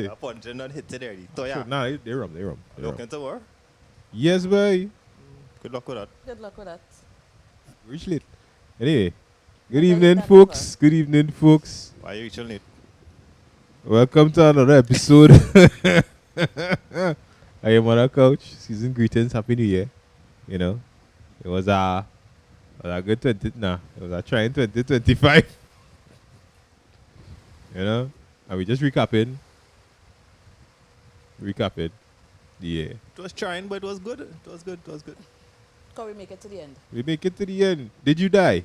punching not hit it already. So Sure, yeah. nah, they rum. Looking to war. Yes, boy. Good luck with that. Good luck with that. Reach late. Anyway, good Better evening, than folks. Good evening, folks. Why you reaching late? Welcome to another episode. I am on our couch. Season greetings. Happy New Year. You know, it was a good 20. Nah, it was a trying 2025. You know, and we just recapping. Yeah, It was trying, but it was good. It was good. Can we make it to the end? we make it to the end. Did you die?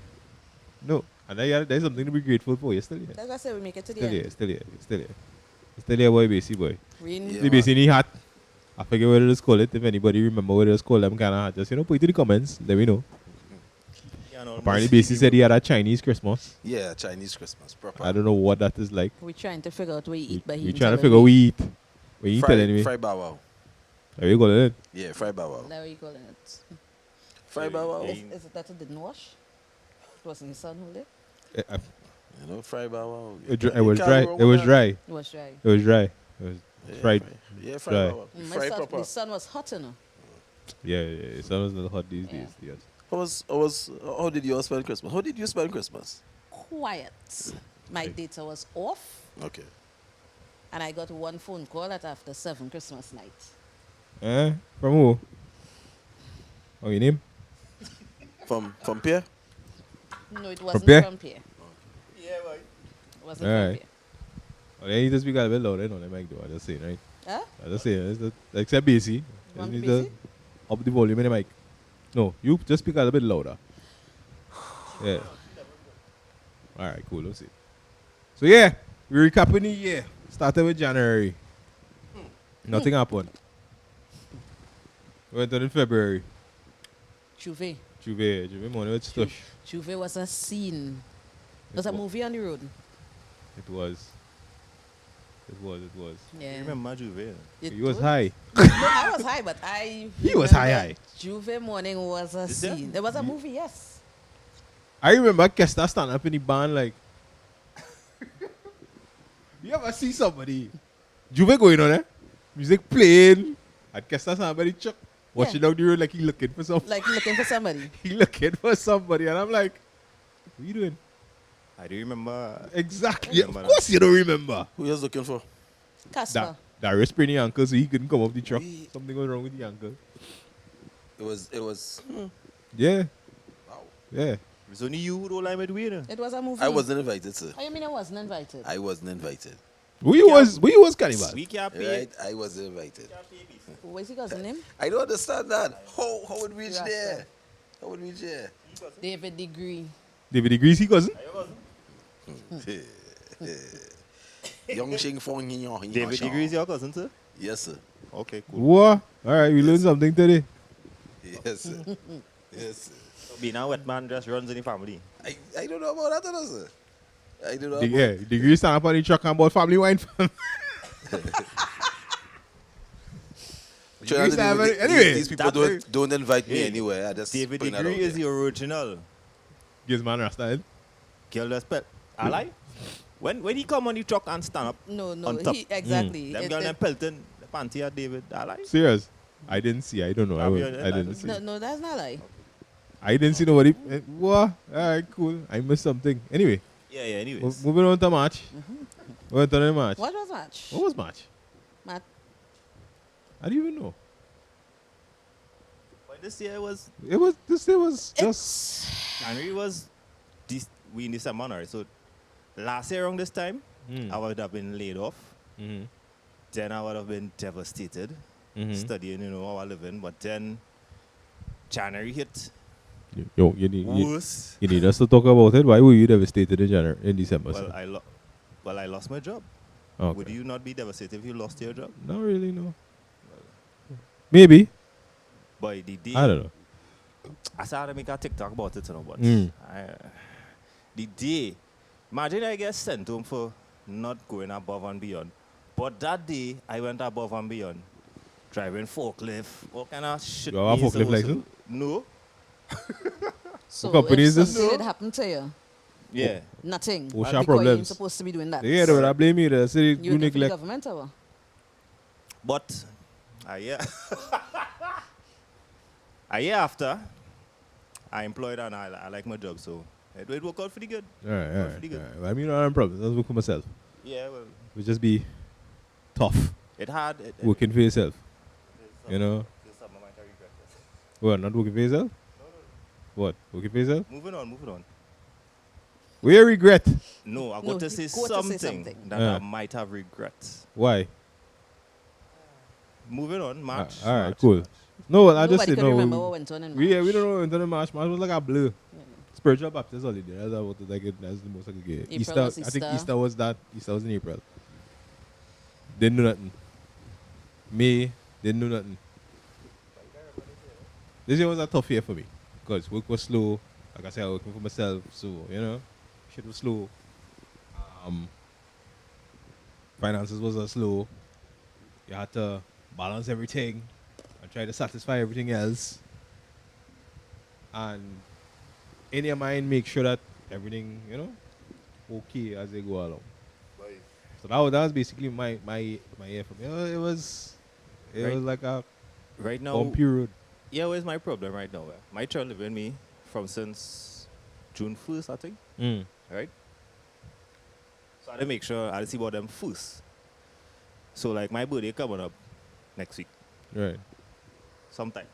No. And there's something to be grateful for. You're still here. That's why I say we make it to the Still end. here. Still here, boy, Basie boy. Rain. Yeah. The Basie hat. I forget what it is called. If anybody remember what it is called, them kind of hat. Just put it in the comments. Let me know. Yeah, no, Apparently, most Basie said he had a Chinese Christmas. Yeah, Chinese Christmas. Proper. I don't know what that is like. We're trying to figure out what you eat, but he We didn't trying to tell figure us what we eat. What you eat fried, anyway. fried bow wow. Are you calling it? Yeah, fried bow wow. Now what you calling it? Fried bow wow. Yeah. Is it that it didn't wash? It wasn't his son who did? You know, fried bow wow. It was dry. It was dry. It was dry. It was dry. It was Yeah, fried. Yeah, Dry. fried bow wow. My Fried son, proper. the sun was hot, you know. Yeah. It's almost not hot these Yeah. days. Yes. How did you all spend Christmas? How did you spend Christmas? Quiet. My data was off, Okay. and I got one phone call at after 7 Christmas night. From who? Oh, your name? From Pierre? No, it wasn't Pierre? from Pierre. Yeah, boy. It wasn't Alright. from Oh, yeah, you just speak a bit louder, no, the mic though. I just saying, right? Pierre. Huh? I just saying, except Basie. You Just want need me to busy? up the volume in the mic. No, you just speak a little bit louder. Yeah. Alright, cool, let's see. So yeah, we're recapping the year. Started with January. Nothing happened. Went on in February. Juve. Juve morning with Stush. Juve was a scene. It was a wa- movie on the road. It was. Yeah. You remember Juve? It He was high. No, I was high, but I. He was remember high. Juve morning was a Is there? scene. There was a movie, yes. I remember Kester standing up in the band like. You ever see somebody? Juve going on there, music playing, and Kester standing by the truck, watching down the road like he looking for something. Like looking for somebody. He looking for somebody, and I'm like, what you doing? I do remember. Exactly. I remember Of course you don't remember. Who you was looking for? Casper. Darius sprained the ankle, so he couldn't come off the truck. We- Something was wrong with the ankle. It was. Yeah, Wow. yeah. It was only you who don't like me doing. It was a movie. I wasn't invited, sir. Oh, you mean I wasn't invited? I wasn't invited. We was cannibal. We can't pay. Right? I wasn't invited. What's his cousin name? I don't understand that. How would we reach Yeah, there? sir. How would we reach there? David Degree. David the Greasy cousin. Young Shing Fong Yin Yong Yin David Shang. Degree is your cousin, sir? Yes, sir. Okay, cool. What? All right, we learned something today. Yes, sir. Yes, sir. Being a wet man just runs in the family. I don't know about that, though, sir. I don't know. Yeah, the Greasy stand up on the truck and bought family wine. Trinidad, Grease anyway, these people that don't invite me Hey, anywhere. I just David putting that Degree out is there. the original. Gives man rasta head. Girl respect. I lie. When he come on the truck and stand up, No, On top. exactly. them girl them pelting the panty at David. I lie. Serious? I didn't see. I don't know. Aveion, I didn't see. no, that's not lie. I didn't see nobody. What? All right, cool. I missed something. Anyway, Yeah, anyways. moving on to March. Went on in March. What was match? What was March? Matt. I don't even know. But this year was, This year was just. It's January was, we in December, right? So last year around this time, I would have been laid off. Mm-hmm. Then I would have been devastated, studying, our living. But then January hit. Yo, you need Worse. you need us to talk about it. Why were you devastated in December? Well, sir? I lost my job. Okay. Would you not be devastated if you lost your job? Not really, no. Maybe. But the day I don't know. I started to make a TikTok about it, but Mm. the day, imagine I get sent home for not going above and beyond. But that day, I went above and beyond. Driving forklift, all kind of shit. You have a me forklift supposed to- license? No. so company if is this? something No. did happen to you, Yeah. nothing. What's because your you ain't problems? supposed to be doing that. Yeah, they would have blamed me. They say You you working for the neglect. government or what? But a year, a year after, I employed and I like my job, so it worked out pretty good. All right, all right. Pretty good. All right. Well, I mean, I don't have problems. Let's work for myself. Yeah, well, We just be tough, it had. working for yourself. You know? Well, not working for yourself? What? Working for yourself? Moving on. We regret. No, I No, got to you say got to say something something. that Yeah. I might have regrets. Why? Moving on, March. All right, March, cool. March. No, I just Nobody said could no. remember what went on in We March. don't know when the March. March was like a blur. Yeah. Spiritual Baptist holiday. That's what like it. That's the most I could get. April was I think Easter. Easter was that. Easter was in April. Didn't do nothing. May didn't do nothing. This year was a tough year for me because work was slow. Like I said, I was working for myself, so you know, shit was slow. Finances was slow. You had to balance everything and try to satisfy everything else. And in your mind, make sure that everything, you know, okay as they go along. So that was basically my year for me. It was Right. like a Right now, bumpy road. yeah, where's my problem right now? My child lived with me from since June 1st, I think. Mm. Right? So I had to make sure I see about them first. So like my birthday coming up next week, Right. sometime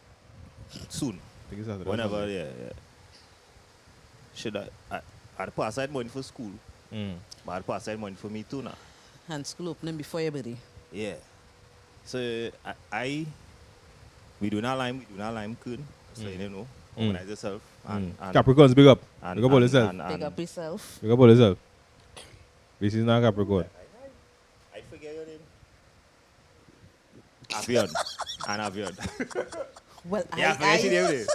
soon, I think it's Saturday. whenever. Yeah. Should I'd put aside money for school, Mm. but I'd put aside money for me too now. And school opening before your birthday. Yeah. So we do not lime Kern. So you know, organize yourself and Capricorns, big up. and- Big up all and- yourself. and- Big and- up yourself. Big up all yourself. This is not Capricorn. I forget your name. Aveion. And Aveion. Well, Yeah, forget your I name.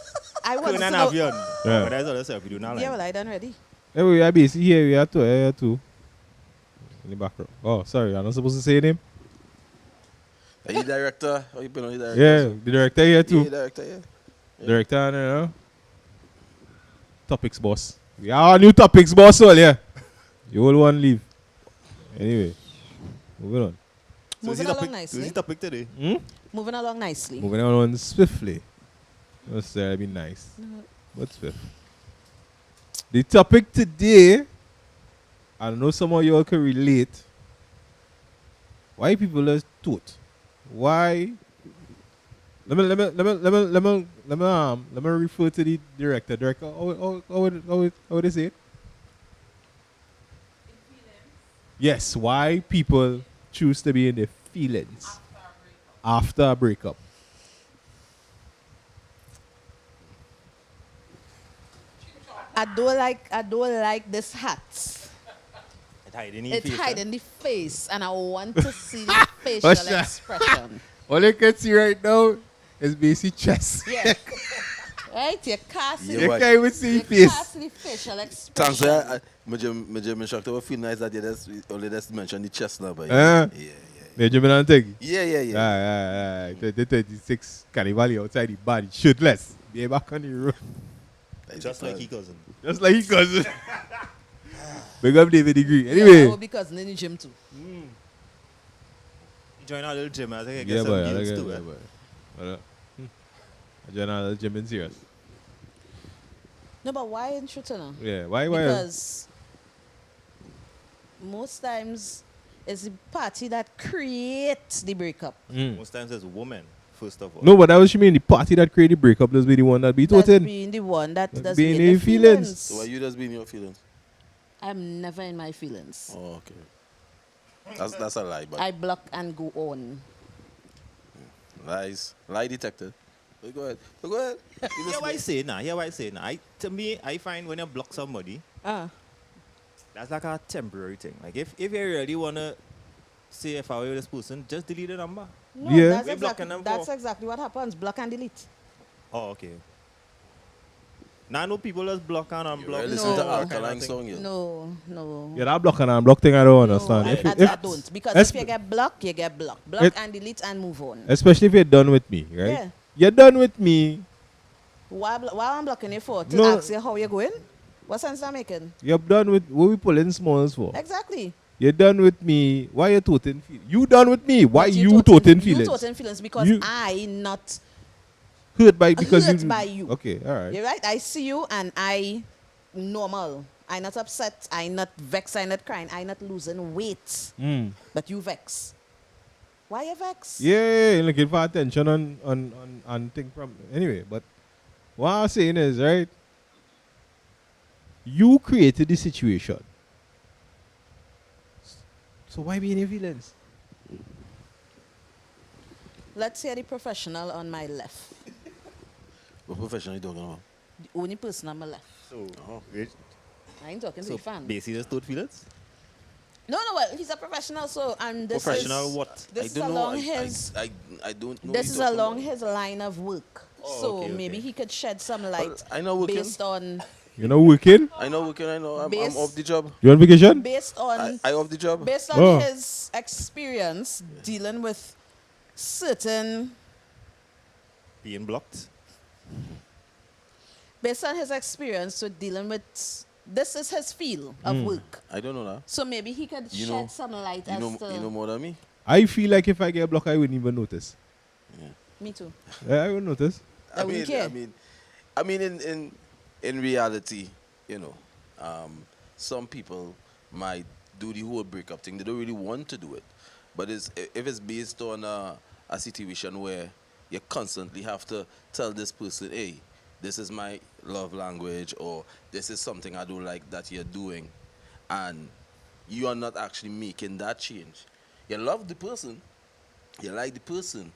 I want Kern to and know. Aveion. Yeah. Organize all yourself. We do not Yeah, lime. well, I done ready. Hey, we are busy here. We are two. Here too. In the background. Oh, sorry. I'm not supposed to say your name. Are you director? Are you been on the director? Yeah, the director here too. Yeah, director, yeah. Director and topics boss. We are new topics boss all yeah. You all one leave. Anyway, moving on. So is Moving it a along pic- nicely. So is it a pic today? Moving along nicely. Moving on swiftly. Not necessarily be nice, but swift. The topic today, I know some of you all can relate. Why people are taught? Why? Let me refer to the director. Director, how would they say it? Yes, why people choose to be in their feelings after a breakup. I don't like this hat. It hiding in It's face, hiding the face, and I want to see the What's facial that? expression. All you can see right now is basic chest. Yeah. Right? You can't see, Yeah, You but- can't even see you his face. can't see the facial Thanks, expression. my instructor will feel nice that you just only just mention the chest number. Uh-huh. Yeah. Benjamin and Teggy. Yeah. The 36 Carnivali outside the body, shirtless. Be back on the road. Just like he cousin. Just like he cousin. Big up David Degree. I Anyway. will be cousin in the gym too. He joined our little gym. I think I get Yeah, some boy. I deals like too. it. I join another gym in serious. No, but why in Shutana? Yeah, why? Because most times it's the party that creates the breakup. Most times it's women, first of all. No, but that was she mean the party that created the breakup does be the one that be That's toted. being the one that does being be in in the feelings. feelings. So why you just be in your feelings? I'm never in my feelings. Oh, okay. That's a lie, but I block and go on. lies. Lie detector. Go ahead. Go ahead. You Hear what I listen. say now. Hear what I say now. To me, I find when you block somebody, that's like a temporary thing. Like if you really wanna say if I were this person, just delete the number. No, Yeah. that's, We're blocking exactly, them that's for- exactly what happens. Block and delete. Oh, okay. Now I know people just block and You unblock. really listen to No. alkaline song, yeah? No. Yeah, that block and unblock thing I don't No, understand. I don't. Because esp- if you get blocked, you get blocked. Block It- and delete and move on. especially if you're done with me, right? Yeah. You're done with me. Why I'm blocking you for? To No. ask you how you're going? What sense I'm making? You're done with what we pulling smalls for. Exactly. You're done with me. Why you toting feelings? You done with me. Why But you toting feelings? You toting feelings because You- I not Hurt by because hurt you. by you. Okay, all right. You're right. I see you and I normal. I not upset. I not vex. I not crying. I not losing weight. But you vex. Why you vex? Yeah, looking for attention on thing from anyway. But what I'm saying is, right? You created the situation. So why be in your feelings? Let's hear the professional on my left. What profession are you talking about? The only person on my left. So, I ain't talking to so the fan. basically just toad feelings? No, well, he's a professional, so and this Professional is what? this I is don't know. along his I don't know. this what is you're talking along about. his line of work. Oh, so okay, maybe okay. he could shed some light I know working. based on You know working? I know working. I know. I'm Base- off the job. You on vacation? based on I off the job. based on Oh. his experience dealing with certain Being blocked? based on his experience with dealing with this is his field of work. I don't know that. So maybe he could You shed know- some light You as know. to You know more than me. I feel like if I get blocked, I wouldn't even notice. me too. I wouldn't notice. I wouldn't care. I mean, in reality, some people might do the whole breakup thing. They don't really want to do it, but if it's based on a situation where you constantly have to tell this person, hey, this is my love language, or this is something I don't like that you're doing, and you are not actually making that change. You love the person, you like the person,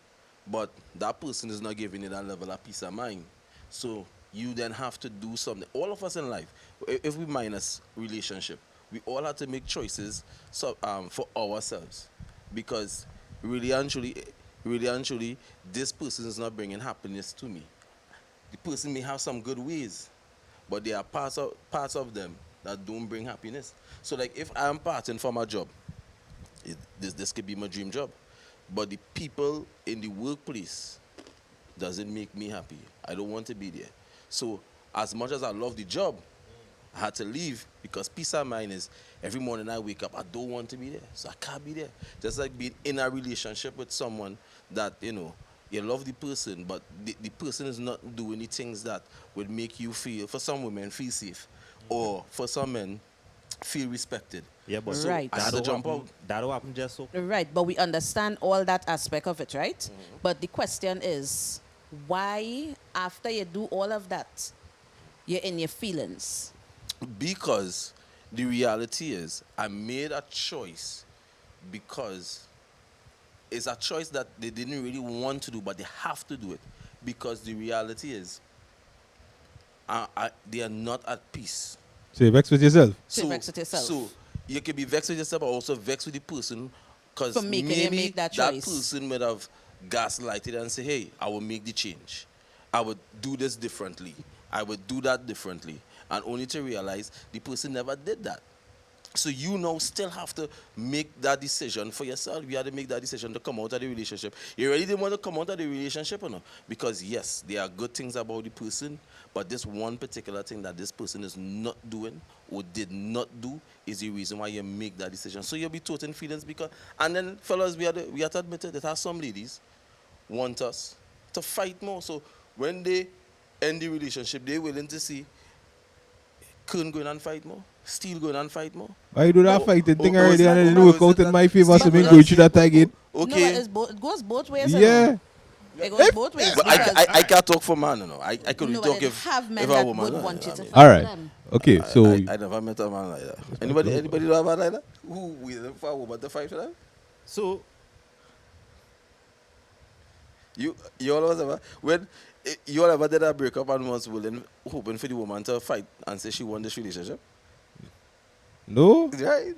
but that person is not giving you that level of peace of mind. So you then have to do something. All of us in life, if we minus relationship, we all have to make choices for ourselves, because really and truly, this person is not bringing happiness to me. The person may have some good ways, but there are parts of them that don't bring happiness. So like if I am parting from a job, this could be my dream job, but the people in the workplace doesn't make me happy. I don't want to be there. So as much as I love the job, I had to leave because peace of mind is every morning I wake up, I don't want to be there. So I can't be there. Just like being in a relationship with someone that, you love the person, but the person is not doing the things that would make you feel, for some women, feel safe. Or for some men, feel respected. Yeah, but Right. I had to jump out. That'll happen just so. Right, but we understand all that aspect of it, right? But the question is, why after you do all of that, you're in your feelings? Because the reality is, I made a choice because it's a choice that they didn't really want to do, but they have to do it. Because the reality is, they are not at peace. So you vex with yourself. So you vex with yourself. So you can be vexed with yourself, but also vexed with the person, because For making you maybe make that choice. person would have gaslighted and say, hey, I will make the change. I would do this differently. I would do that differently. And only to realize the person never did that. So you now still have to make that decision for yourself. You had to make that decision to come out of the relationship. You really didn't want to come out of the relationship or not? Because yes, there are good things about the person, but this one particular thing that this person is not doing or did not do is the reason why you make that decision. So you'll be toting feelings because, and then fellas, we have to admit it, that some ladies want us to fight more. So when they end the relationship, they're willing to see Kern going and fight more, Steel going and fight more. I do that fighting thing oh, already is and that- it didn't oh, work is out that- in my favor, so But me we going through that again. No, Okay. it goes both ways. you Yeah. know. It goes both ways. But because- I can't talk for man, I could only no, talk but if have men if a that woman. would want you to I mean, fight All right. them. Okay, so I never met a man like that. Anybody know a man like that? Who waiting for a woman to fight for them? So, You all ever when you all ever did a breakup and was willing, hoping for the woman to fight and say she won this relationship? no. Right?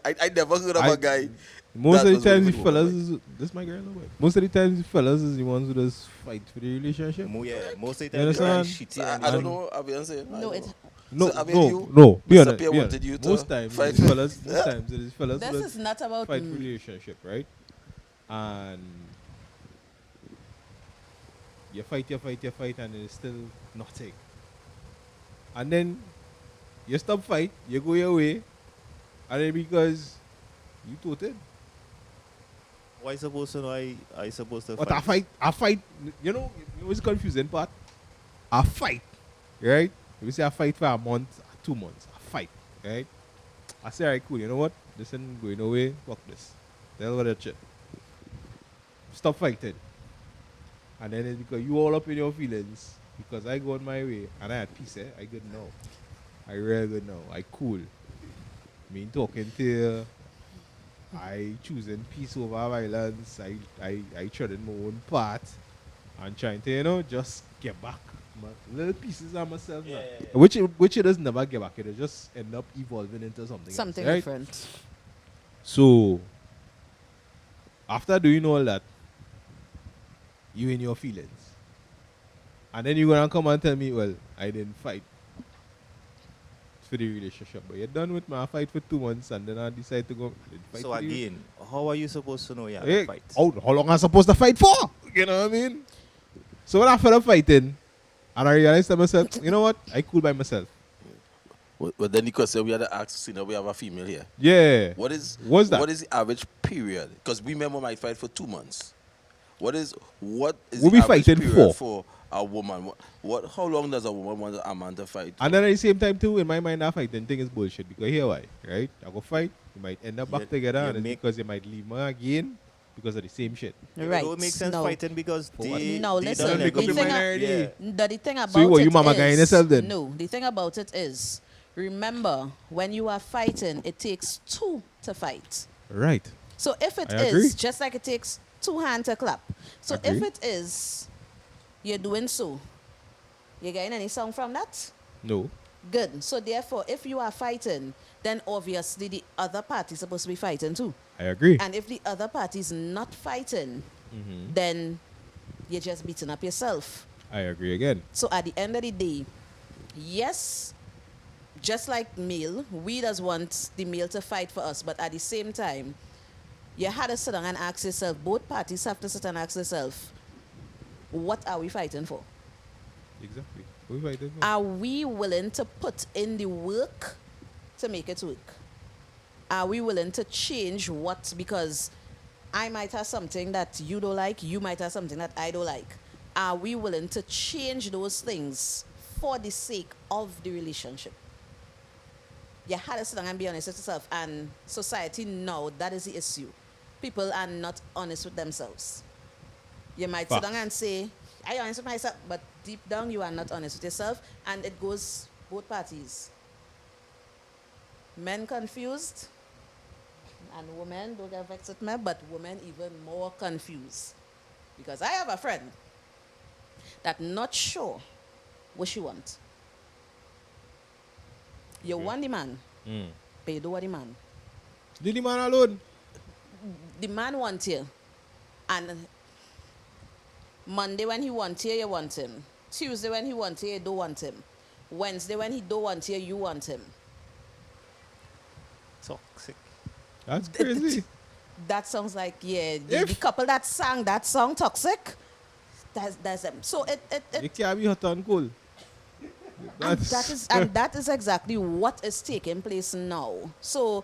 I never heard of I- a guy. Most that of was the times the willing for the woman fellas, this my girl, no way. Most of the times the fellas is the ones who just fight for the relationship. most of the You time, it's very understand? shitty. So and I don't know. Aveion saying. No, it. No, So, I mean, no, you- no. Be Mr. honest. Pierre Be wanted honest. you to Most times fight. it's fellas. Most times it is fellas who This just is not about fight for the relationship, right? And you fight, and it's still nothing. And then you stop fight, you go your way, And then because you toted. Why supposed to know I supposed to But fight? I fight, you know what's the confusing part? I fight, right? If you say I fight for a month, 2 months, I fight, right? I say, alright, cool, you know what? This ain't going away, fuck this. Tell what that shit. Stop fighting. And then it's because you all up in your feelings, because I go on my way, and I had peace, I good now. I real good now. I cool. Me talking to you. I choosing peace over violence. I treading my own path and trying to, just get back my little pieces of myself. Now. Which it does never get back. It just end up evolving into something else, right? different. So after doing all that, you in your feelings. And then you're gonna come and tell me, well, I didn't fight for the relationship, but you're done with my fight for 2 months, and then I decide to go fight. So again, how are you supposed to know you have hey, a fight? how long am I supposed to fight for? You know what I mean? So when I started fighting, and I realized to myself, you know what? I cool by myself. But then the question we had to ask, see now we have a female here. Yeah. What's that? What is the average period? Because we remember might fight for 2 months. What is What the we average fighting period for? for a woman? How long does a woman want a man to fight? And then at the same time too, in my mind, that fighting thing is bullshit. Because here why, right? I go fight, you might end up back You- together, you and it's make- because you might leave me again because of the same shit. Right. It don't make sense no. fighting because they No, they listen, done make up agree. your mind already. Yeah. The thing about So you what, it you mama guy in is- yourself then? No, the thing about it is, remember, when you are fighting, it takes two to fight. Right. So if it I is agree. just like it takes two hands to clap. So if Agree. it is, you're doing so. You getting any song from that? No. Good. So therefore, if you are fighting, then obviously the other party is supposed to be fighting too. I agree. And if the other party is not fighting, Mm-hmm. then you're just beating up yourself. I agree again. So at the end of the day, yes, just like male, we does want the male to fight for us, but at the same time, you had to sit down and ask yourself, both parties have to sit and ask themselves, what are we fighting for? Exactly. What we fighting for? Are we willing to put in the work to make it work? Are we willing to change what? Because I might have something that you don't like, you might have something that I don't like. Are we willing to change those things for the sake of the relationship? You had to sit down and be honest with yourself. And society now, that is the issue. People are not honest with themselves. You might sit Facts. down and say, I honest with myself, but deep down you are not honest with yourself, and it goes both parties. Men confused, and women, don't get vexed with me, but women even more confused. Because I have a friend that not sure what she want. You want the man, but you don't want the man. Leave the man alone. The man wants you, and Monday when he wants you, you want him. Tuesday when he wants you, you don't want him. Wednesday when he don't want you, you want him. Toxic. That's crazy. That sounds like, yeah, the couple that sang that song, Toxic, that's them. So You can't be hot and cold. and that is exactly what is taking place now. So,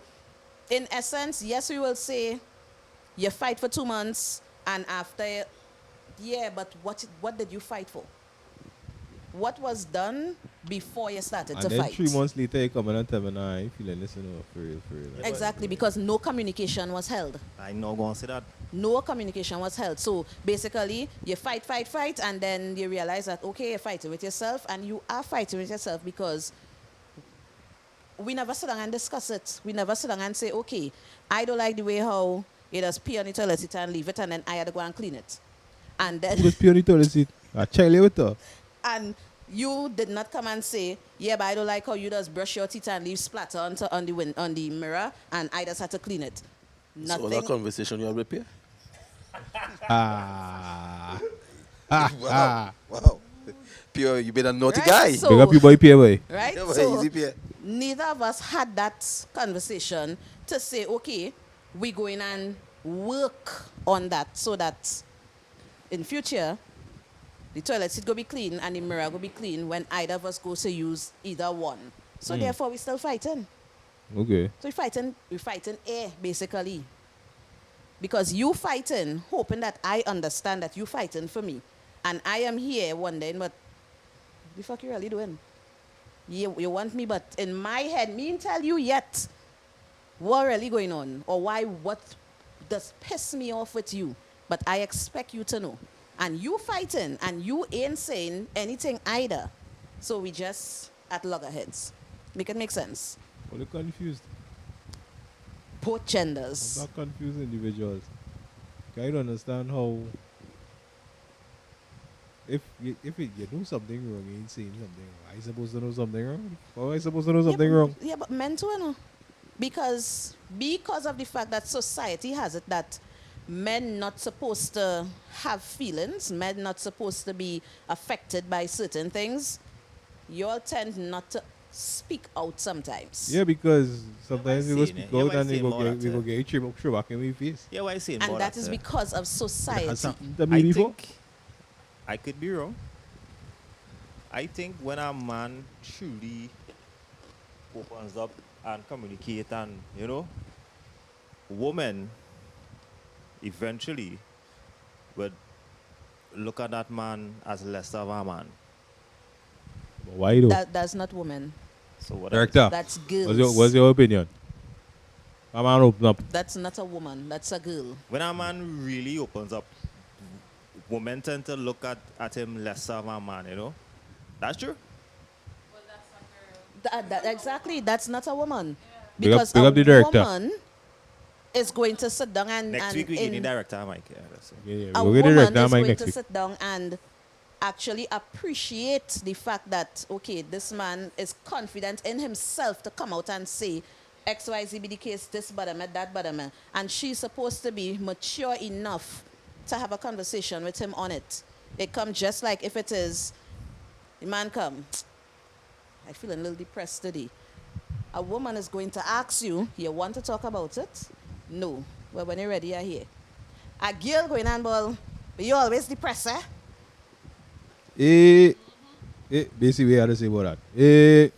in essence, yes, we will say you fight for 2 months, and after, yeah, but what did you fight for? What was done before you started And to then fight? 3 months later, you come in and tell me, nah, I ain't feeling this, for real. Exactly, because no communication was held. I not gonna say that. No communication was held. So basically, you fight, and then you realize that, okay, you're fighting with yourself, and you are fighting with yourself because we never sit down and discuss it. We never sit down and say, okay, I don't like the way how you just pee on the toilet seat and leave it, and then I had to go and clean it. And then, Just pee on the toilet seat. I child you with her. and you did not come and say, yeah, but I don't like how you just brush your teeth and leave splatter on the mirror, and I just had to clean it. So Nothing. that conversation you have repair? Wow. Wow. Pure, you been a naughty Right, guy. so- Big up you boy, PA. Right? Yeah, boy, So easy Pierre. neither of us had that conversation to say, okay, we go in and work on that so that in future, the toilet seat go be clean and the mirror go be clean when either of us goes to use either one. So therefore, we still fighting. Okay. So we fighting air basically. Because you fighting, hoping that I understand that you fighting for me. And I am here wondering, but the fuck you really doing? You want me, but in my head, me ain't tell you yet what really going on or why what does piss me off with you. But I expect you to know. And you fighting and you ain't saying anything either. So we just at loggerheads. Make it make sense. Well, you're confused. Both I'm genders. not confused individuals. I don't understand how if you do something wrong, you ain't saying something wrong. Are you supposed to know something wrong? How are you supposed to know something wrong? Yeah, but men too, you know. Because of the fact that society has it that men not supposed to have feelings, men not supposed to be affected by certain things, you all tend not to speak out sometimes. Yeah, because sometimes Yeah, you why go saying speak it? Yeah, out why and they saying go more get that, you back in your face. Yeah, why saying And more that is because of Has society. happened to me I before. think I could be wrong. I think when a man truly opens up and communicate and women eventually would look at that man as less of a man. But why though? That's not women. So what Director, That's girls. what's your opinion? A man open up. That's not a woman. That's a girl. when a man really opens up, women tend to look at him less of a man. That's true. Exactly. That's not a woman. Big up- Because big a up the director. woman is going to sit down and Next week we in- get the director, Mike. Yeah, that's it. Yeah, a we'll get the woman director is mic going next to week. sit down and actually appreciate the fact that, okay, this man is confident in himself to come out and say, XYZ be the case, this bottom, that bottom. And she's supposed to be mature enough to have a conversation with him on it. It comes just like if it is, the man come, I feel a little depressed today. A woman is going to ask you, you want to talk about it? No. Well, when you're ready, you're here. A girl going on, ball, but you always depressed, eh? Basically, we had to say about that.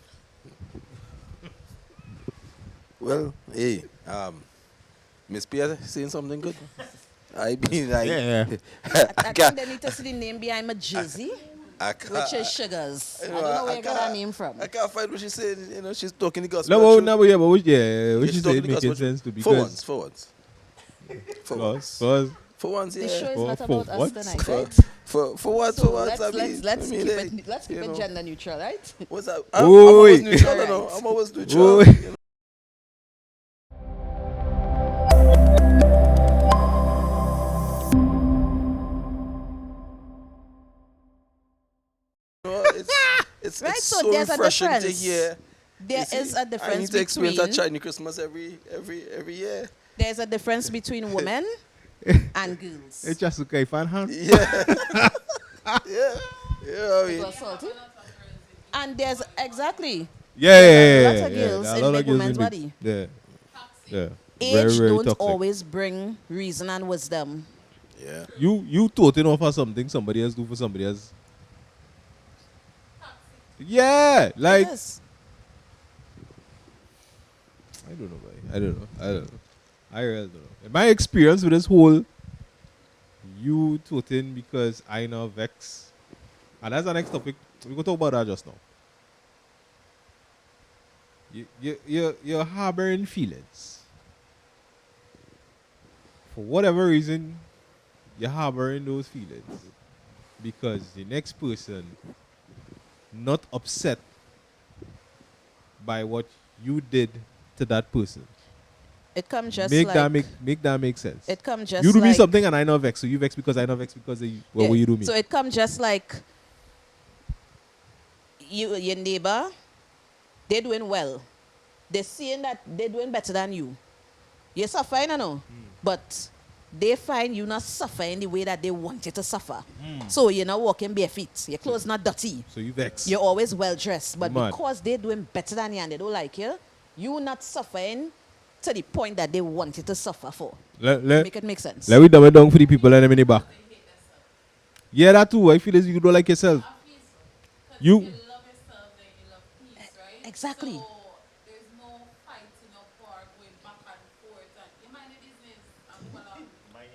Well, hey, Miss Pierre saying something good. I mean, like, Yeah. I think they need to see the name behind my jersey, which is Sugars. I don't know where you got that name from. I can't find what she's saying. She's talking the gospel. No, truth. no, but yeah, but which She's you talking say the making gospel sense truth. to For because once. For once. because For once, The show yeah. is For- not for about us what? tonight, For, right? for once, So for once. let's keep like, it you know, gender neutral, right? What's that? Oi. I'm always neutral, Alright. I'm always neutral. Oi. You know. It's Right, it's so so there's a refreshing to difference. hear. There You see, is a I difference need to experience that between Chinese Christmas every year. there's a difference between women and girls. it's just okay, fan hand. Yeah. Yeah. Yeah. It was salty. And there's exactly Yeah, lots of girls there are in a lot big of girls women's in body. Yeah, yeah. Age very don't toxic. always bring reason and wisdom. Yeah. You toting off for something somebody else do for somebody else. Yeah, like It is. I don't know, boy. I don't know. I really don't know. In my experience with this whole you toting because I know vex, and that's the next topic. We go talk about that just now. You're harboring feelings. For whatever reason, you're harboring those feelings because the next person not upset by what you did to that person. It comes just make like that make sense. it comes just you do like me something and I know vex, so you vex because I know vex because of you. What yeah, will you do me? So it comes just like your neighbor, they're doing well. They're seeing that they're doing better than you. You're suffering, I know. But they find you not suffering the way that they want you to suffer. So you're not walking bare feet. Your clothes not dirty. So you vex. You're always well dressed. But Mad. because they're doing better than you and they don't like you, you're not suffering to the point that they want you to suffer for. Let Make it make sense. me dumb it down for the people and them in the back. Yeah, that too. I feel as you don't like yourself. You love yourself, then you love peace, right? Exactly. So there's no fight to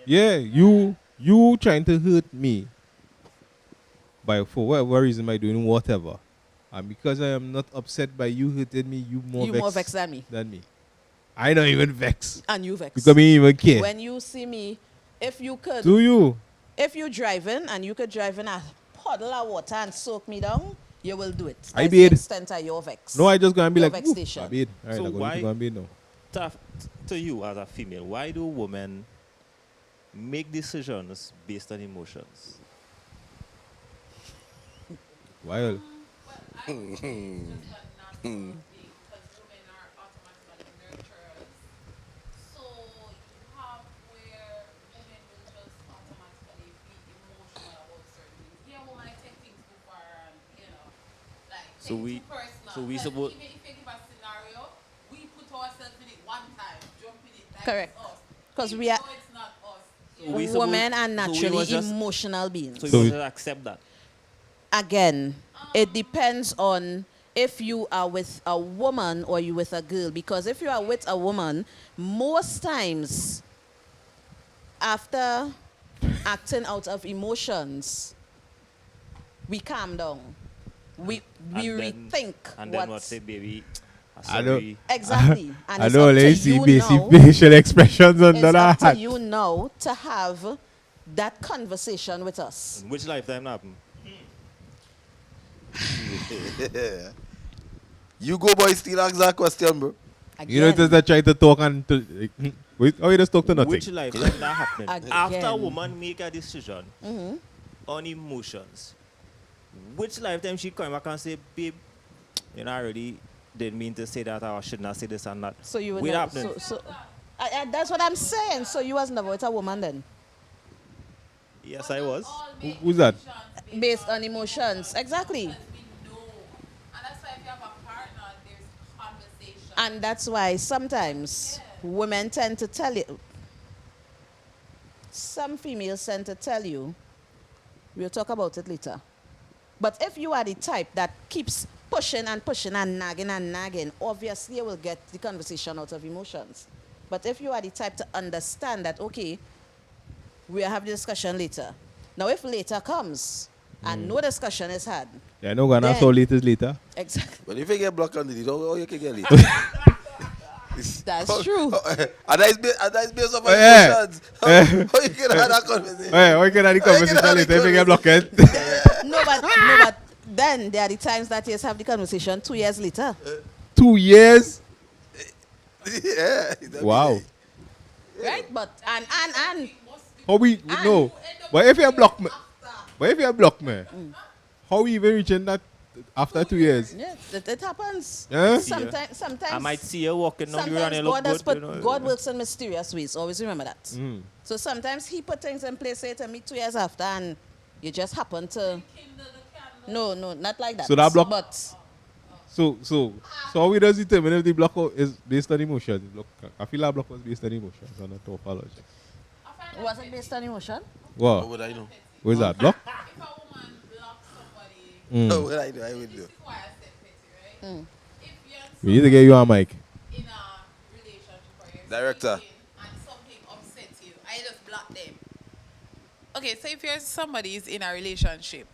Yeah, you trying to hurt me by for whatever reason by doing whatever. And because I am not upset by you hurting me, you more vexed than me. I don't even vex. And you vex. Because me even care. When you see me, if you could, Do you? if you driving and you could drive in a puddle of water and soak me down, you will do it. I That's bid. the extent of your vex. No, I just gonna be Your like, vexation. I bid. All right, So I'm why- going to bid now. To you as a female, why do women make decisions based on emotions? Well, I would say it's just a natural thing because women are automatically nurturers. So you have where women will just automatically be emotional about certain things. Yeah, well, I take things too far and, like So take we- too personal. so we Like, suppo- even if you give a scenario, we put ourselves in it one time, jump in it like Correct. it's us. 'Cause Even we are- though it's not us. So we suppo- Women are so we naturally was just- emotional beings. So you So must we- accept that. Again, it depends on if you are with a woman or you with a girl. Because if you are with a woman, most times after acting out of emotions, we calm down. We And then- rethink And then what what's say, baby? I know. Sorry. exactly. And I it's know, up to let's see you basic now. facial expressions It's under up to that. you now to have that conversation with us. In which lifetime that happen? You go, boy, still ask that question, bro. You know, just that trying to talk and to, wait, oh, you just talk to nothing. Which lifetime that happened? Again. After a woman make a decision Mm-hmm. on emotions, which lifetime she come back and say, babe, you know, I really didn't mean to say that, or I should not say this and that. So you would Wait never, happening. that's what I'm saying. So you was never with a woman then, Yes, I was. Who's that? based on emotions. Exactly. We know. And that's why if you have a partner, there's conversation. And that's why sometimes women tend to tell you, some females tend to tell you, we'll talk about it later. But if you are the type that keeps pushing and pushing and nagging, obviously you will get the conversation out of emotions. But if you are the type to understand that, okay, we'll have the discussion later. Now, if later comes and no discussion is had, Yeah, no, gonna Then- so later. exactly, But if you get blocked on it, how you can get it? that's true. And that is based on Yeah. emotions. How you can have that conversation? Hey, we can have the conversation have the later if you get blocked. No, but then there are the times that you have the conversation 2 years later. 2 years? Yeah. Wow. Right? But, and, How we no. But if you block me, how we even reaching that after 2 years? yeah, it happens. Yeah? Sometimes, I might see you walking down the road and you sometimes look God has good. put, You know. God works in mysterious ways. Always remember that. Mm. So sometimes he put things in place, say to me 2 years after, and you just happen to, no, not like that. So that block- But So how we does determine if the block is based on emotions? I feel that block was based on emotions and not topology. was it based on emotion? What What? would I know? What is that? Block? If a woman blocks somebody, Mm. What would I know? I would this know. is why I said petty, right? Mm. If you're We need to get you on mic. in a relationship or you're Director. speaking and something upsets you, I just block them. Okay, so if you're somebody is in a relationship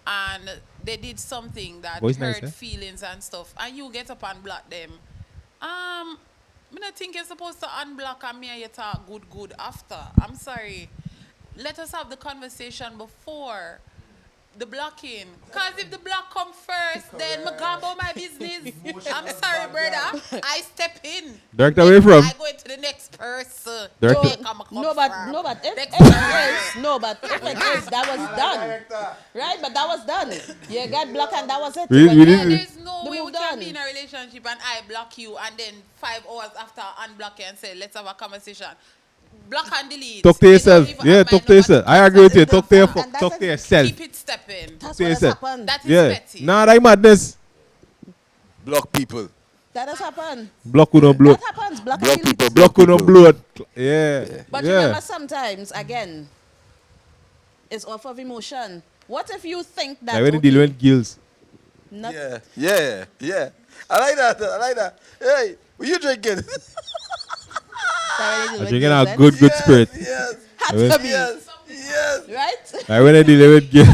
and they did something that Voice hurt nice, eh? feelings and stuff, and you get up and block them, I don't think you're supposed to unblock and me and you talk good after. I'm sorry. Let us have the conversation before the blocking. Because if the block come first, then I go about my business. I'm sorry, brother. I step in. Director, where you from? I go into the next person. Director. Take 'em come No, but from. if Next it is, no, but if it is, that was done. Right? But that was done. You got blocked and that was it. We When did- Yeah, we there's no The way move we can done. be in a relationship and I block you and then 5 hours after I unblock you and say, let's have a conversation. Block and delete. Talk to You yourself. don't even Yeah, have talk my to yourself. number. I agree with you. And Talk to your that's talk it. to yourself. Keep it stepping. That's to what has yourself. happened. That is Yeah. petty. Nah, that madness. Block people. That has happened. Block who don't blow. That happens. Block Block and delete. people. Block who don't people. blow. Yeah. But Yeah. remember, sometimes, again, it's off of emotion. What if you think that I when okay, deal with gills. not, Yeah. I like that. Hey, what you drinking? that really I'm with drinking you, a then? good spirit. Yes. Had I to be. Yes. Yes. Right? I when I deal with girl.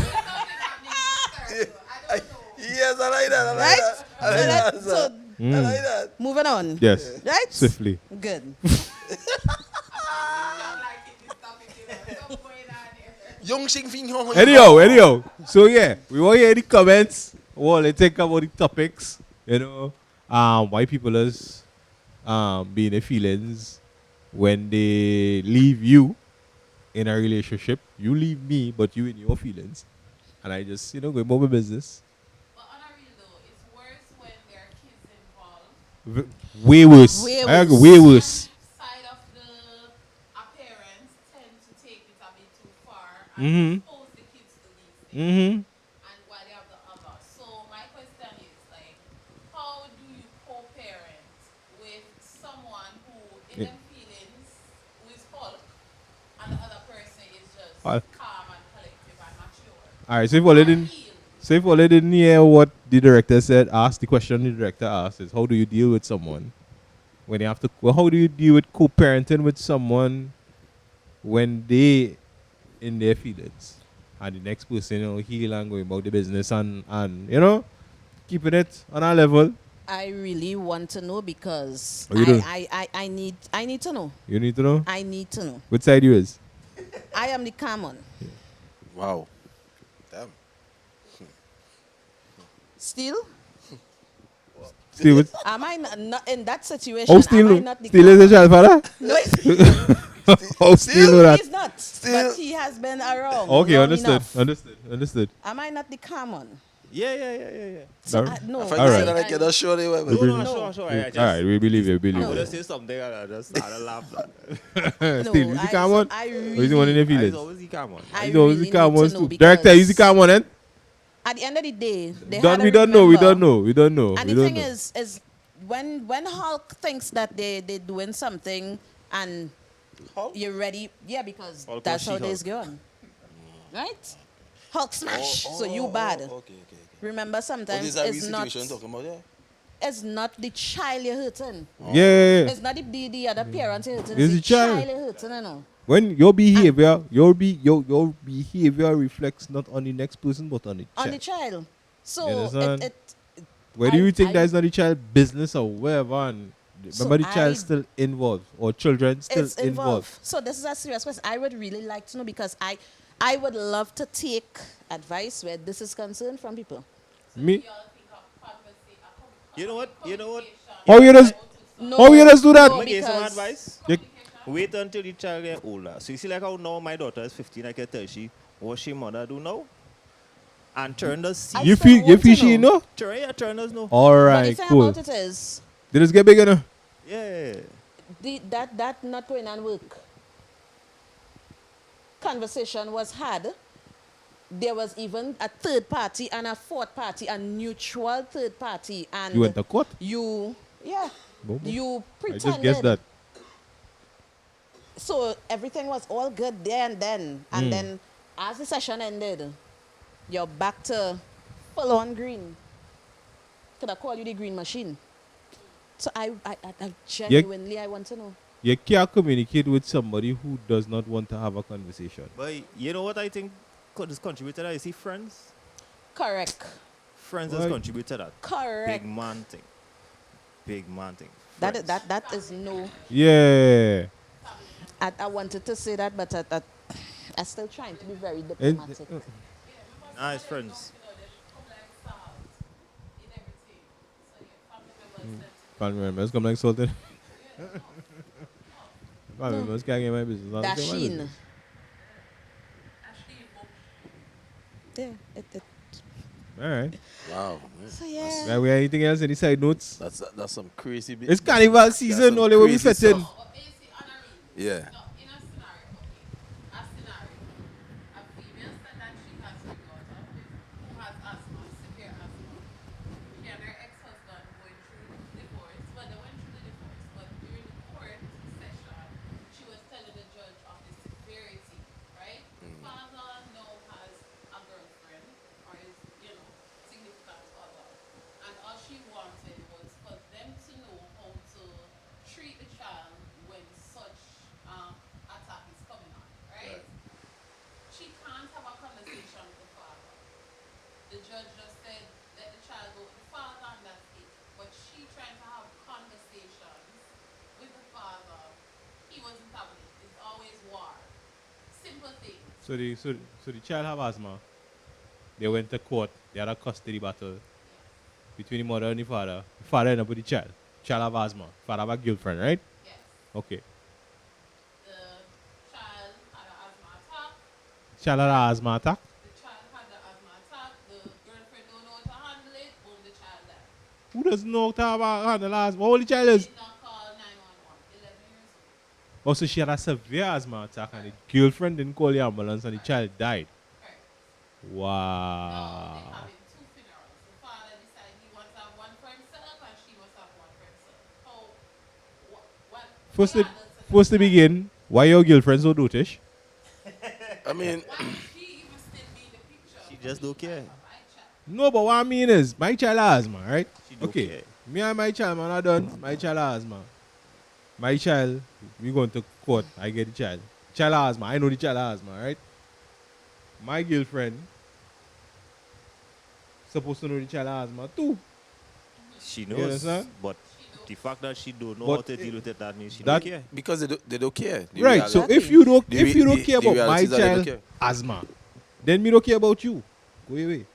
Yes, I like that. I like Right? that. I like So that. that, so I like that. moving on. Yes. Right? Swiftly. Good. Young Shing Fing Hong. Anyhow. So yeah, we want to hear the comments. Well, let's think about the topics. Why people is being their feelings when they leave you in a relationship. You leave me, but you in your feelings. And I just, go about my business. But on a real though, it's worse when there are kids involved. Way worse. Way I agree, worse. way worse. Side of the parents tend to take it a bit too far Mhm. and expose the kids to these things. Mm-hmm. And while they have the other. So my question is like, how do you co-parent with someone who in them feelings who is Hulk and the other person is just Hulk. calm and collective and mature? All right, so if all didn't hear what the director said, the question the director asked is, how do you deal with someone when you have to, how do you deal with co-parenting with someone when they in their feelings? And the next person, heal and going about the business and keeping it on a level. I really want to know because Oh, you do? I need to know. You need to know I need to know. which side you is. I am the common. Wow. Damn. Still? Still, with, Am I not in that situation? how Am I still not the is a child father? No, it's, How still know that? he's not. But he has been around. Okay, long understood. enough. Understood. Am I not the common? Yeah. So, Alright. no. I All find right. you said that like you're not sure they were. No, No. sure. I just, All right, we believe you. I Believe would you. have said something and I just started laughing. No, Still, use the calm one. I Or is the one in the I feelings? always the calm one. I He's always really the calm need to ones know too. because Director, use the calm one, then. at the end of the day, they We had to don't know. remember- And We the don't thing know. is when Hulk thinks that they doing something and Hulk? you're ready, yeah, because Hulk that's or how She-Hulk? days going, right? Hulk smash, so you bad. Okay. Remember, What sometimes is that it's not situation talking about there? it's not the child you're hurting. Yeah. It's not the other parent you're hurting. It's It's the the child. child you're hurting, you know. When your behavior, your behavior reflects not on the next person but on the On child. the child. So You understand? it Where do you think I- that is not the child business or whatever? And So remember, the I- child still involved or children still it's involved. involved. So this is a serious question. I would really like to know because I would love to take advice where this is concerned from people. Me? Y'all think of You know what? How you just No, how you just do that? no, Let me give you some because- advice. You- Wait until the child get older. So you see like how now my daughter is 15, I can tell she what she mother do now. And turn the seat. You still feel want to fishy, know. no? Turn us no. All But the right, thing cool. about it is Did it get bigger now? Yeah. that not going on work. Conversation was had. There was even a third party and a fourth party, a neutral third party, and You went to court? yeah, Boom. you I pretended. just guessed that. So everything was all good there and then. Hmm. And then as the session ended, you're back to full on green. Could I call you the green machine? So I genuinely I want to know. You can't communicate with somebody who does not want to have a conversation. But you know what I think this contributed that? You see friends? Correct. Friends has Right. contributed that. Correct. Big man thing. That Friends. that is no. Yeah. I wanted to say that, but I'm still trying to be very And, diplomatic. Nice friends. family members come like salted. Family members can't get my business. I'll get my Dasheen. business. Yeah. All right. Wow. So yeah. Right, we have anything else? Any side notes? That's some crazy bit. It's carnival season. some All they will be crazy fitting. stuff. Yeah. In a scenario, a female said that she has her daughter who has asthma, severe asthma. She and her ex-husband going through divorce. Well, they went through the divorce, but during the court session, she was telling the judge of the severity, right? Father now has a girlfriend or is, significant other. And all she wanted was for them to know how to treat the child when such the judge just said, let the child go with the father and that's it. But she trying to have conversations with the father. He wasn't having it. It's always war. Simple things. So the child have asthma. They went to court. They had a custody battle between the mother and the father. The father ended up with the child. Child have asthma. Father have a girlfriend, right? Yes. Okay. The child had an asthma attack. Child had an asthma attack. The child had the asthma attack. The girlfriend don't know how to handle it. Boom, the child died. Who doesn't know how to handle asthma? How old the child is? Did not call 911. 11 years old. Oh, so she had a severe asthma attack and the girlfriend didn't call the ambulance and the child died. Correct. Now Wow. they're having two funerals. The father decided he wants to have one for himself and she must have one for herself. How? What? First to begin, why your girlfriend so dotish? I mean, Why would she even still be in the picture? She just don't care. My child. No, but what I mean is, my child has asthma, right? She don't Okay. care. Me and my child, man, are done. My child has asthma. My child, we going to court. I get the child. Child has asthma. I know the child has asthma, right? My girlfriend supposed to know the child has asthma too. She You knows, understand? but the fact that she don't know But how to deal with it, that means she that- don't care. because they don't care. The Right. So reality- if you don't the if you don't the- care the about my reality is that they don't child care. asthma, then me don't care about you. Go away.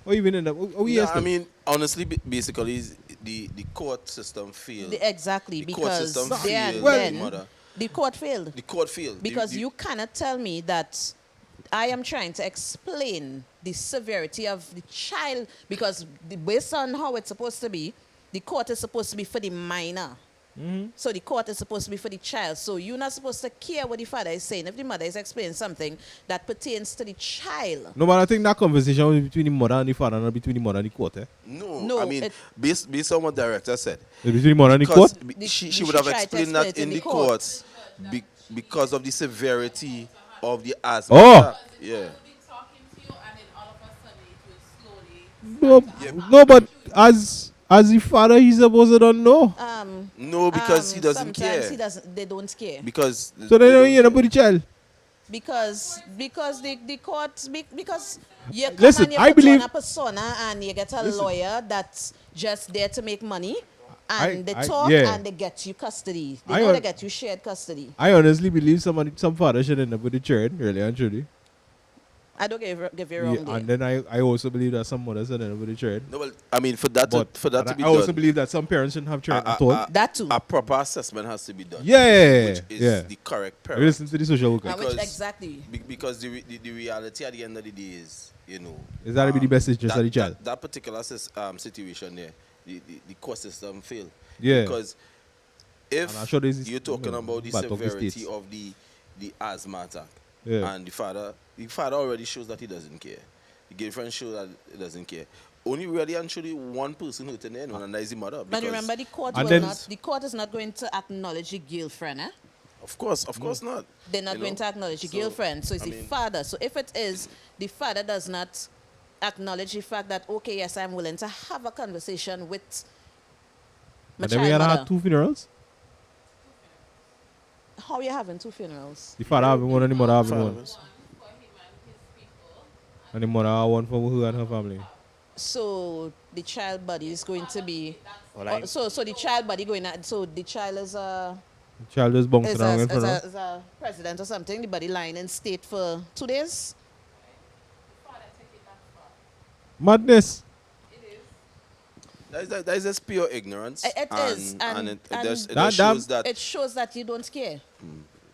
Or even in the Yeah, I mean, honestly, basically, the court system failed. Exactly, The court because system then, failed. Well- then Mother. the court failed. The court failed. Because The- you cannot tell me that I am trying to explain the severity of the child, because based on how it's supposed to be, the court is supposed to be for the minor. So the court is supposed to be for the child. So you're not supposed to care what the father is saying. If the mother is explaining something that pertains to the child. No, but I think that conversation was between the mother and the father, not between the mother and the court. No, No, I mean, it- based on what director said, It's between the mother and the because court. she would have tried to explained explain that it in in the the court. courts because of the severity of the asthma. Oh. attack. Yeah. We'll be talking to you and then all of a sudden it will slowly. No, but as the father, he's supposed to don't know. No, because he doesn't sometimes care. he doesn't. They don't care Because So they don't care. hear about the child. because the court because you come Listen, and you I put believe- on a persona and you get a Listen. lawyer that's just there to make money, I- and they I- talk yeah. and they get you custody. They I know un- they get you shared custody. I honestly believe some father should end up with the child, really and truly. I don't give you Yeah, wrong there. and then I also believe that some mothers should end up with the child. No, well, I mean, for that But to be I also done, believe that some parents shouldn't have children at a- all. a- That too. a proper assessment has to be done. Yeah, which is yeah. the correct You parent. listen to the social worker. Which because- exactly. Because the reality at the end of the day is, you know, Is that to be the best interest of the child? That particular situation there, the court system failed. Yeah. Because if And I'm sure there's this- you're talking about the bad talk the severity states. of the asthma attack, Yeah. and the father already shows that he doesn't care. The girlfriend shows that he doesn't care. Only really and truly one person hurting the and that is the mother. But because- remember, the court And will then- not. The court is not going to acknowledge the girlfriend. of course not. They're not You going know? to acknowledge the So, girlfriend. So it's I the mean- father. So if it is the father does not acknowledge the fact that, okay, yes, I'm willing to have a conversation with my And then we child had mother. had 2 funerals. How you having 2 funerals? The father having one and the mother having one. Fathers. One for him and his people. And the mother had one for her and her family. So the child body is going to be. Well, I- So the child body going. So the child is The child just bouncing around in front of her. is a president or something. The body lying in state for 2 days. Father take it that far. Madness. It is. That is just pure ignorance. It is, and- it and- just That shows damn- that It shows that you don't care.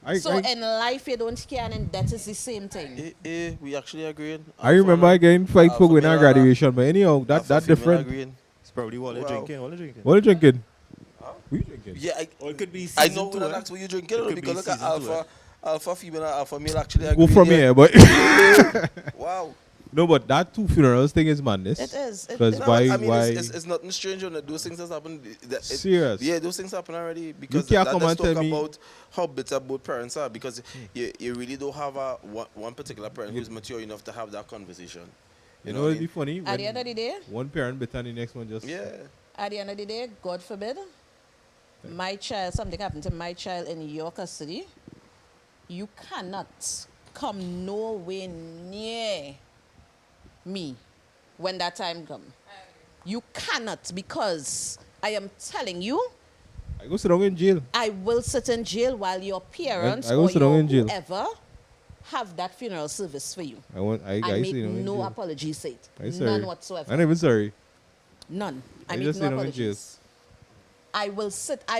I, So I, in life you don't care, and in death is the same thing. we actually agreeing. I remember I getting fight for going on graduation, but anyhow, that different. Agreeing. It's probably what they're Wow. drinking. What they're drinking. What are you drinking? What are you drinking? Yeah, Or it could be I season know two, when eh? that's what you're drinking, It could because be look at season two, alpha female and alpha male actually Go agree from there. here, but Wow. no, but that 2 funerals thing is madness. It is. Because No, why? I mean, why? It's nothing strange when those things has happened. Serious. Yeah, those things happen already. Because can't that come does and talk tell me- about how bitter both parents are. Because you really don't have one particular parent who's mature enough to have that conversation. You know know, what I it'd be mean? funny. At the end of When the day, one parent better than the next one just. Yeah. at the end of the day, God forbid, my child, something happened to my child in your custody, you cannot come nowhere near me when that time comes. You cannot, because I am telling you, I go sit down in jail. I will sit in jail while your parents I go or sit down your in jail. whoever have that funeral service for you. I make sit down in no jail. apologies for it. I sorry. None whatsoever. I'm not even sorry. None. I I make just no sit down in jail. apologies. I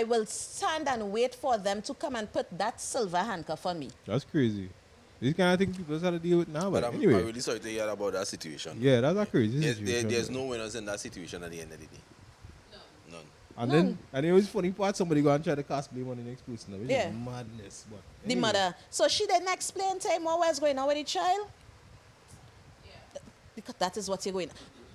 will stand and wait for them to come and put that silver handcuff on me. That's crazy. These kind of things people just have to deal with now. But But I'm anyway, really sorry to hear about that situation. yeah, that's a crazy There's, situation. there's man. no winners in that situation at the end of the day. None. And then it was funny part, somebody go and try to cast blame on the next person, which Yeah. is madness. But The anyway. mother. So she didn't explain to him what was going on with the child. Because that is what you're going.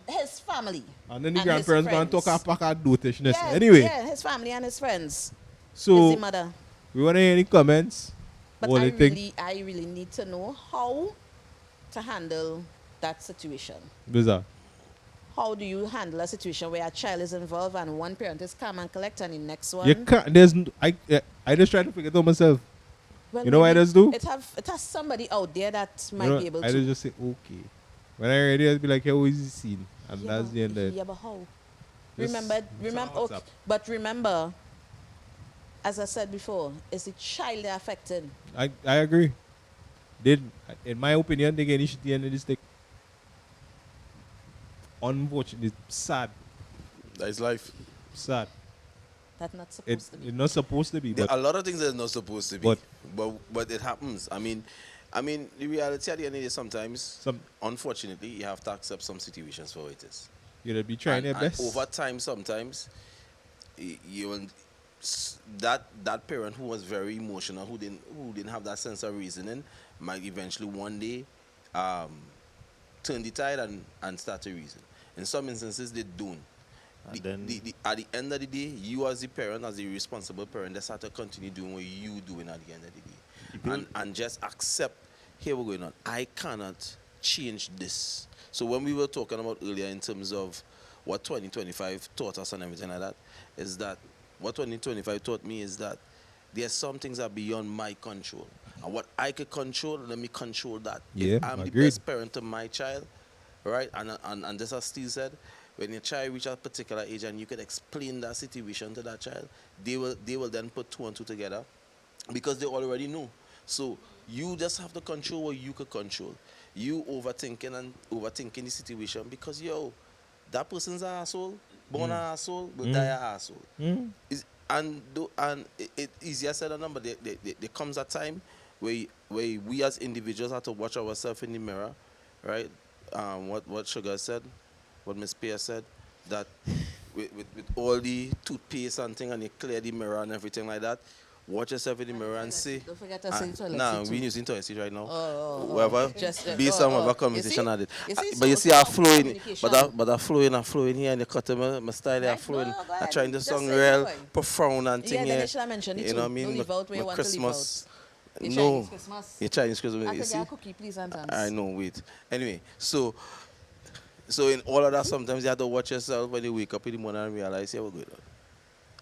His family. And then the his grandparents go and friends. talk a pack of dotishness. Yeah, Anyway, yeah, his family and his friends. so Is the mother. we want to hear any comments. But what I they think. really need to know how to handle that situation. Bizarre. How do you handle a situation where a child is involved and one parent is calm and collect and the next one? You can't. I just try to figure it out myself. Well, You know what I maybe just do? It has somebody out there that might You know, be able I to. just say okay. When I ready, I'll be like, "How is the scene?" And that's the end of it. Yeah, but how? Just Remember, what's okay, up. but remember, as I said before, it's the child they're affecting. I agree. In my opinion, they get at the end of this thing. Unfortunately, sad. That's life. Sad. That's not supposed to be. It's not supposed to be, but A lot of things are not supposed to be. But it happens. I mean, the reality at the end of the day, sometimes, unfortunately, you have to accept some situations for what it is. you'll be trying your And best. over time, sometimes, you will, that parent who was very emotional, who didn't have that sense of reasoning, might eventually one day turn the tide and start to reason. In some instances, they don't. And then- At the end of the day, you as the parent, as the responsible parent, just have to continue doing what you doing at the end of the day. And just accept, here we're going on. I cannot change this. So when we were talking about earlier in terms of what 2025 taught us and everything like that, is that what 2025 taught me is that there's some things that are beyond my control. And what I could control, let me control that. Yeah, If I'm the agreed. best parent to my child, right? And just as Steve said, when your child reaches a particular age and you can explain that situation to that child, they will then put two and two together because they already know. So you just have to control what you could control. You overthinking the situation because that person's an asshole, born an asshole, will die an asshole. It easier said than done, but there comes a time where we as individuals have to watch ourselves in the mirror, right? What Sugar said, what Miss Pierre said, that with all the toothpaste and thing and you clear the mirror and everything like that, watch yourself in the mirror and say, Don't forget to say toilet nah, seat we're too. using toilet seat right now. Oh. Just, Based on whatever You conversation see? I did. You see? But you So see, I it's flowing, communication. but I flowing here and you cut my style, I Right, flowing. no, go I ahead. trying to Just song say real boy. profound and thing Yeah, then here. you should have mentioned it You know what I too. mean? Don't leave out where you want to leave Christmas. out. Your No, Chinese Christmas. your Chinese Christmas. I You could see? get a cookie, please, and thanks. I know, wait. Anyway, so in all of that, sometimes you have to watch yourself when you wake up in the morning and realize, yeah, we're good.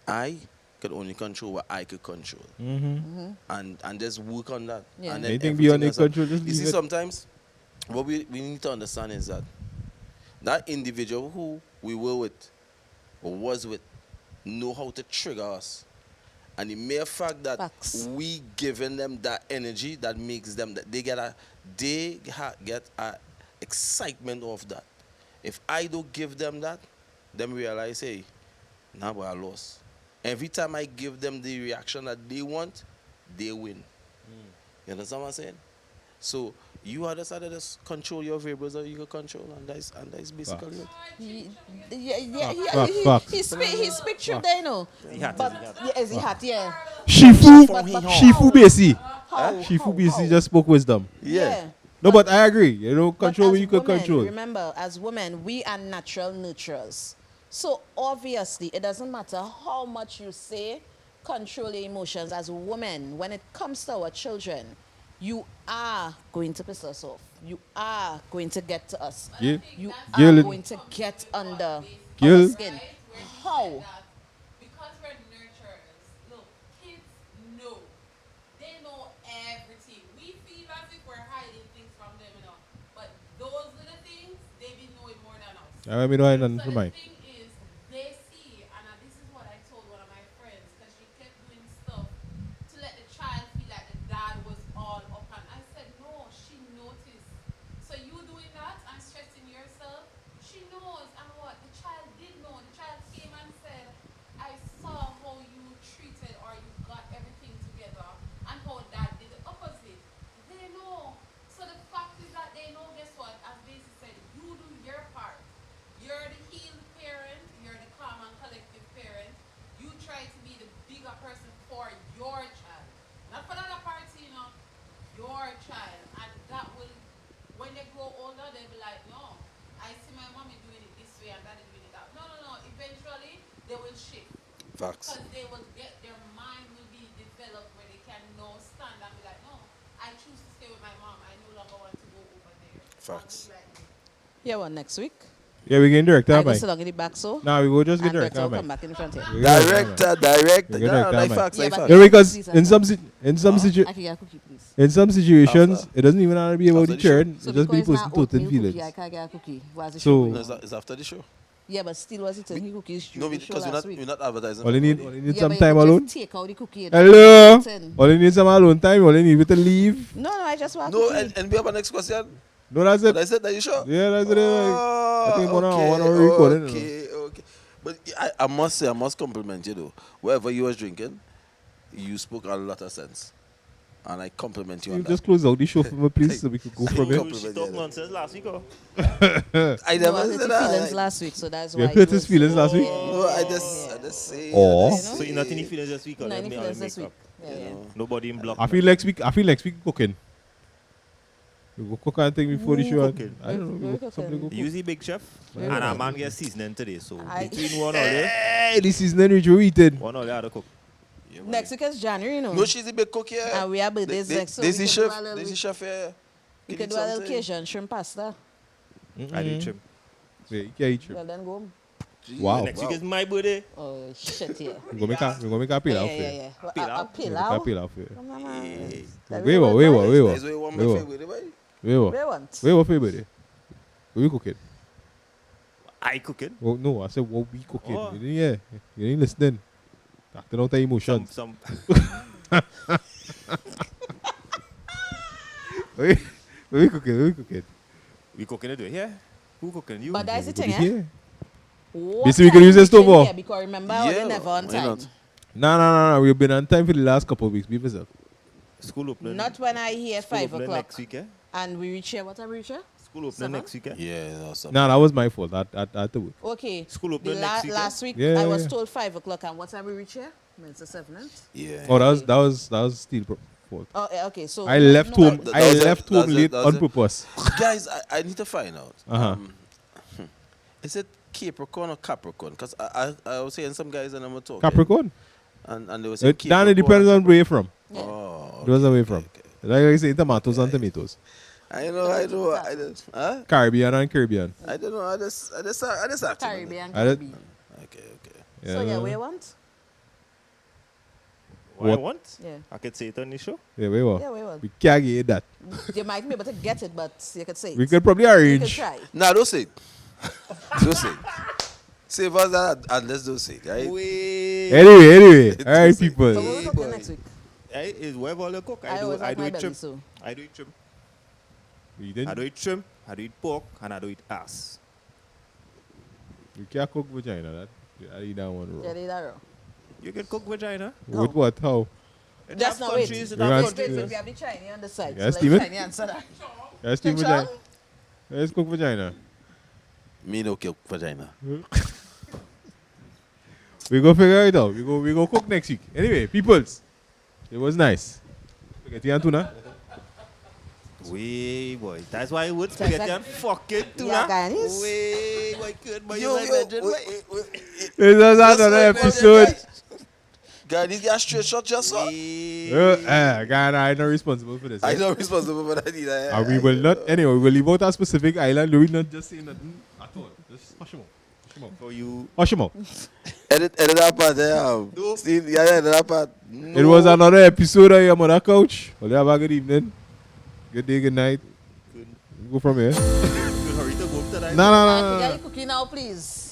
I could only control what I could control. And just work on that. Yeah. And then Anything everything beyond your else- control, just You see, leave it. sometimes what we need to understand is that individual who we were with or was with know how to trigger us. And the mere fact that Facts. we giving them that energy that makes them that they get a excitement of that. If I don't give them that, them realize, hey, now I lost. Every time I give them the reaction that they want, they win. You understand what I'm saying? So you are decided to control your variables that you can control, and that's basically it. He speak truth there, you know. But yeah, is he hot? Yeah. Shifu But- Basi. How? Shifu How? Basi just spoke wisdom. Yeah. No, but I agree. You know, But control what as you can women, control. Remember, as women, we are natural nurturers. So obviously, it doesn't matter how much you say, control your emotions. As women, when it comes to our children, you are going to piss us off. You are going to get to us. Yeah. You Girl, are going to get under Girl. our skin. How? Because we're nurturers. Look, kids know. They know everything. We feel as if we're hiding things from them, But those little things, they be knowing more than I mean, I nothing So for the mine. thing is, they see, and this is what I told one of my friends, because she kept doing stuff to let the child feel like the dad was all up. And I said, no, she noticed. So you doing that and stressing yourself, she knows. And what? The child did know. The child came and said, I saw how you treated or you got everything together and how dad did the opposite. They know. So the fact is that they know, guess what? As Daisy said, you do your part. You're the healed parent, you're the calm and collective parent. You try to be the bigger person for your child. Not for the other party, your child. And that will, when they grow older, they'll be like, no, I see my mommy doing it this way and daddy doing it that. No, no, no. Eventually, they will shift. Facts. Because they will get, their mind will be developed where they can now stand and be like, no, I choose to stay with my mom. I no longer want to go over there. Facts. I'll be like this. Yeah, well, next week. Yeah, we getting director, I go Mike. sit down in the back, so. Nah, we go just get And director, director will Mike. come back in the front here. We get Director. We get Yeah, director, like man. facts, Yeah, like but- facts. Yeah, because Please, in I can get a cookie, please. in some situations, After. it doesn't even have to be about After the the show. churn. So It just be because person now to oatmeal in cookie, feelings. I can't get a cookie. What's the So- show No, going is on? that after the show? Yeah, but still was it any cookies? No, the show because last week. we're not advertising. All you need Yeah, some but you time could just alone. Take out the cookie. and Hello. put it in. All you need some alone time. All you need is to leave. No, I just want No, cookie. and we have a next question. No, that's But I it. said that you sure? Yeah, that's it. I think one hour okay, recording. Okay. But I must say, I must compliment you though. Whatever you was drinking, you spoke a lot of sense. And I compliment you You on just close out the show for me, please, Hey. so we could go from here. She talked nonsense last week, oh. that. I No, never I hurt said his that. feelings last week, so that's why. You it hurt his was- feelings last week? No, I just say. Oh. I just So say. you're not in the feelings this week, or No, let any me feelings make this week. up. Yeah, yeah. Nobody in block. I feel next week cooking. We go cook and thing before the Who show. and- cooking? I don't know. Who We go, somebody go cook. Use the big chef, Yeah. and a man get seasoning today. So I- between one or the Hey, this is not what you eating. one or the other cook. Yeah, man. Next week is January, you know. No, she's a big cook here. And we have birthdays next, so we Daisy could chef. do a little- Daisy chef here. We Can could eat do a little something. Cajun shrimp pasta. I do trim. Yeah, you can't eat shrimp. Well, then go home. Wow. Next week is my birthday. Oh, shit, yeah. We go make a pilau Yeah, for yeah, you. yeah. Well, Pilau? a We go make a pilau? pilau for you. Come on, man. Hey. That Wait, really what? was Wait, nice. what? Wait, what? That's why one of Wait, my what? favorite, right? Wait, what? Where want? Wait, what favorite? What we cooking? I cooking. Well, no, I said what we cooking. Oh. You didn't, yeah, you ain't listening. Acting out the emotions. Some Wait, what we cooking? What we cooking? we cooking it here. Who cooking? You. But that's the We thing, cooking eh? here. What Basically, we can time use this we stove, oh. here? Because remember, we never on why time. not? No. We've been on time for the last couple of weeks. Be yourself. School opening. Not when I hear School 5 opening o'clock. next week, eh? And we reach here. What time we reach here? School opening 7? next week, eh? Yeah, awesome. No, that was my fault. I had to work. Okay. School The opening next week, eh? last week, Yeah, I was yeah. told 5 o'clock. And what time we reach here? It's the 7th. Yeah. Oh, that was still fault. Oh, yeah, okay. So I left home. that I was it, left that home was it, late that was on it. purpose. Guys, I need to find out. Uh-huh. Is it Capricorn or Capricorn? Because I was saying some guys and I'm talking. Capricorn. And they were saying Then it depends on where you're from. Yeah. Oh. It was away from. okay. Like I say, tomatoes and tomatoes. I know. Huh? Caribbean and Caribbean. I don't know. I just asked. Caribbean. I did- Caribbean. Okay. So, yeah, where you want? What I What? want? Yeah. I could say it on the show. Yeah, we were. Yeah, where you want? We can't get that. You might be able to get it, but you could say it. We could probably You could arrange. try. Nah, don't say it. Don't say it. Save us that and let's don't say it, right? Wait. Anyway. All right, So, what people. we cooking next week? Hey, is whatever all the cook. I always I like do my it belly, trim. so. I do it trim. We I didn't. do it trim. I do it pork, and I do it ass. We can't cook vagina. That I eat that one raw. Yeah, they that raw. You can cook vagina. With what? How? It That's have not it. countries, it We have got- Wait, countries. we have the Chinese on the side. Yeah, so Steven? let Chinese answer that. Let's do Control? vagina. Let's cook vagina. Me no kill vagina. We go figure it out. We go cook next week. Anyway, peoples. It was nice. Spaghetti and tuna. Wait, boy. That's why I would spaghetti and fucking tuna. Yeah, guys. Wait, why could my Yo, legend? wait. This was another episode. Guys, these guys straight shot just saw. God, I'm not responsible for this. I'm not responsible for that either. And we will not, anyway, we will leave out a specific island. We will not just say nothing at all. Just hush him out. Hush him out. For you. Hush him out. Edit that part there. No. See, yeah, edit that part. It was another episode of Your Mother Couch. Well, have a good evening. Good day, good night. Good. We go from here. Good hurry to go up to that No, no, Can no, I no, get no. the cookie now, please?